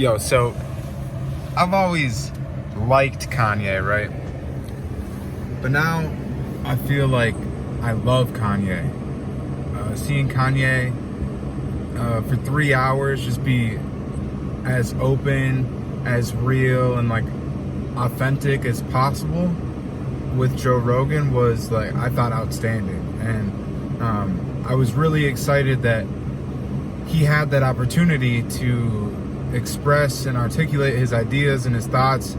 Yo, so I've always liked Kanye, right? But now I feel like I love Kanye. Seeing Kanye for 3 hours just be as open, as real, and like authentic as possible with Joe Rogan was like, I thought, outstanding. And I was really excited that he had that opportunity to express and articulate his ideas and his thoughts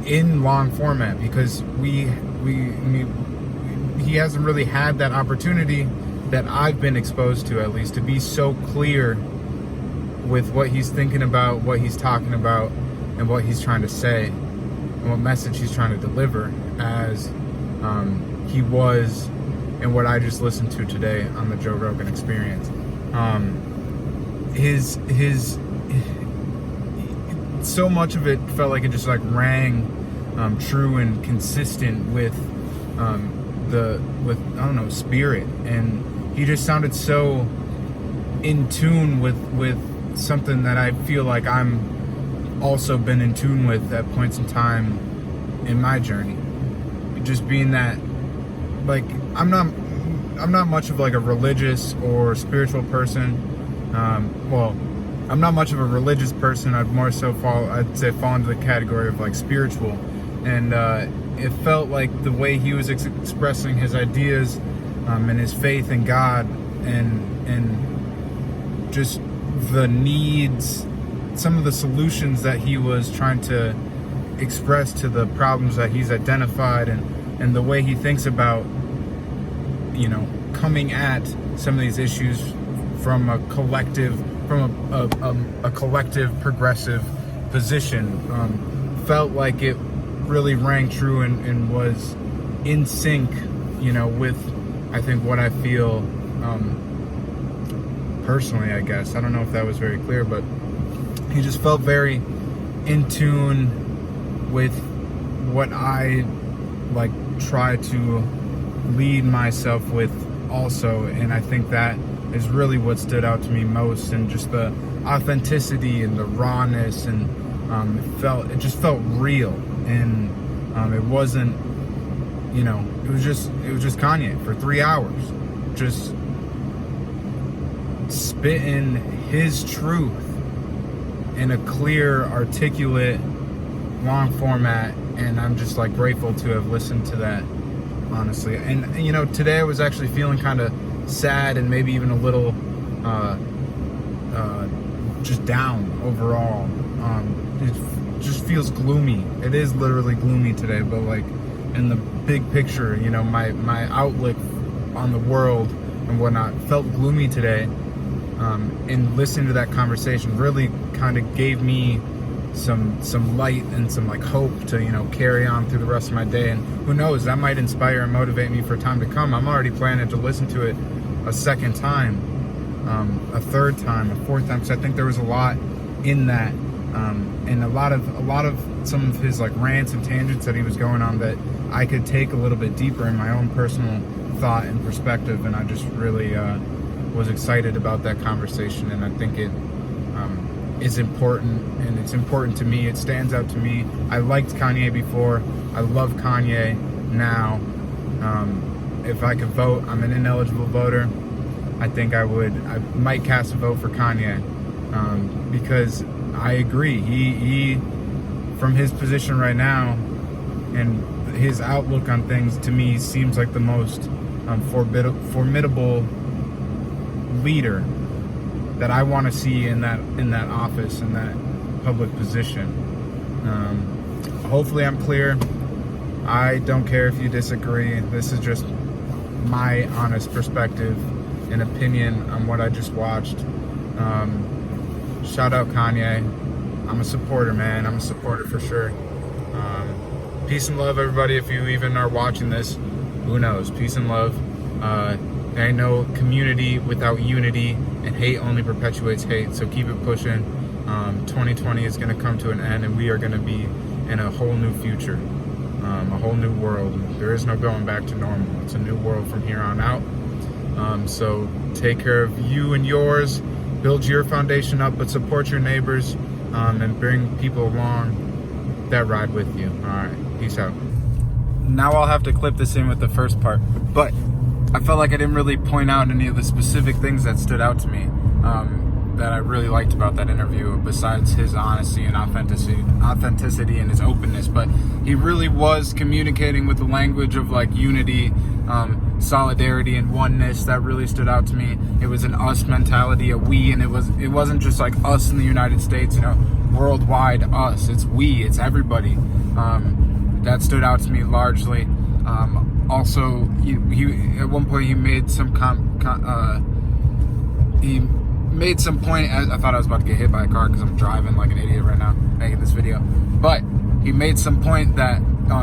in long format, because he hasn't really had that opportunity that I've been exposed to, at least, to be so clear with what he's thinking about, what he's talking about, and what he's trying to say, and what message he's trying to deliver, as he was in what I just listened to today on the Joe Rogan Experience. His so much of it felt like it just like rang true and consistent with I don't know, spirit, and he just sounded so in tune with something that I feel like I'm also been in tune with at points in time in my journey. Just being that, like, I'm not much of like a religious or spiritual person. Well, I'm not much of a religious person. I'd more so fall into the category of like spiritual. And it felt like the way he was expressing his ideas and his faith in God, and just the needs, some of the solutions that he was trying to express to the problems that he's identified, and the way he thinks about, you know, coming at some of these issues from a collective progressive position, felt like it really rang true and was in sync, you know, with, I think, what I feel personally, I guess. I don't know if that was very clear, but he just felt very in tune with what I like try to lead myself with also. And I think that is really what stood out to me most, and just the authenticity and the rawness, and it just felt real, and it wasn't, you know, it was just Kanye for 3 hours, just spitting his truth in a clear, articulate, long format. And I'm just like grateful to have listened to that, honestly. And you know, today I was actually feeling kind of sad, and maybe even a little just down overall. It just feels gloomy. It is literally gloomy today, but like in the big picture, you know, my outlook on the world and whatnot felt gloomy today. And listening to that conversation really kind of gave me some light and some like hope to, you know, carry on through the rest of my day. And who knows, that might inspire and motivate me for time to come. I'm already planning to listen to it a second time, a third time, a fourth time, because I think there was a lot in that, and a lot of some of his like rants and tangents that he was going on that I could take a little bit deeper in my own personal thought and perspective. And I just really was excited about that conversation, and I think it is important, and it's important to me. It stands out to me. I liked Kanye before. I love Kanye now. If I could vote, I'm an ineligible voter. I think I might cast a vote for Kanye, because I agree. He from his position right now and his outlook on things, to me, seems like the most formidable leader that I want to see in that office, in that public position. Hopefully I'm clear. I don't care if you disagree. This is just my honest perspective and opinion on what I just watched. Shout out Kanye. I'm a supporter, man. I'm a supporter for sure. Peace and love, everybody. If you even are watching this, who knows? Peace and love. There ain't no community without unity, and hate only perpetuates hate. So keep it pushing. 2020 is going to come to an end, and we are going to be in a whole new future, a whole new world. There is no going back to normal. It's a new world from here on out. So take care of you and yours, build your foundation up, but support your neighbors, and bring people along that ride with you. All right, peace out. Now I'll have to clip this in with the first part, but I felt like I didn't really point out any of the specific things that stood out to me, that I really liked about that interview, besides his honesty and authenticity and his openness. But he really was communicating with the language of like unity, solidarity, and oneness. That really stood out to me. It was an us mentality, a we, and it wasn't just like us in the United States, worldwide us. It's we, it's everybody. That stood out to me largely. Also, he at one point he made some point. I thought I was about to get hit by a car because I'm driving like an idiot right now making this video. But he made some point that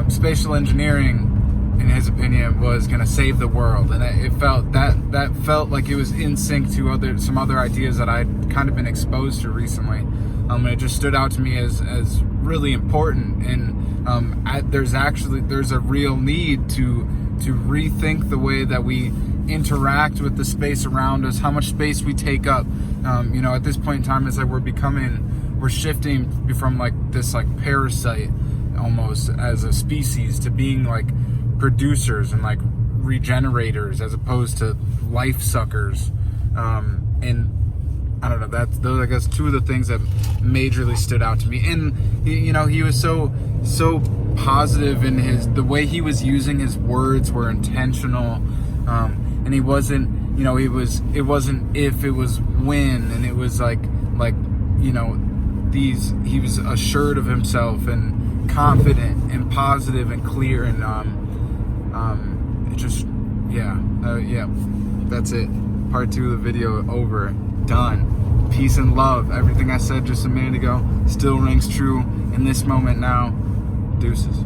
spatial engineering, in his opinion, was going to save the world, and it felt that felt like it was in sync to some other ideas that I'd kind of been exposed to recently. And it just stood out to me as really important. And there's a real need to rethink the way that we interact with the space around us, how much space we take up. At this point in time, it's like we're shifting from like this like parasite almost as a species to being like producers and like regenerators as opposed to life suckers. And I don't know, those I guess two of the things that majorly stood out to me. And he was so positive in the way he was using his words were intentional. And he wasn't, it wasn't if, it was when, and it was he was assured of himself and confident and positive and clear, and that's it. Part 2 of the video over, done. Peace and love. Everything I said just a minute ago still rings true in this moment now. Deuces.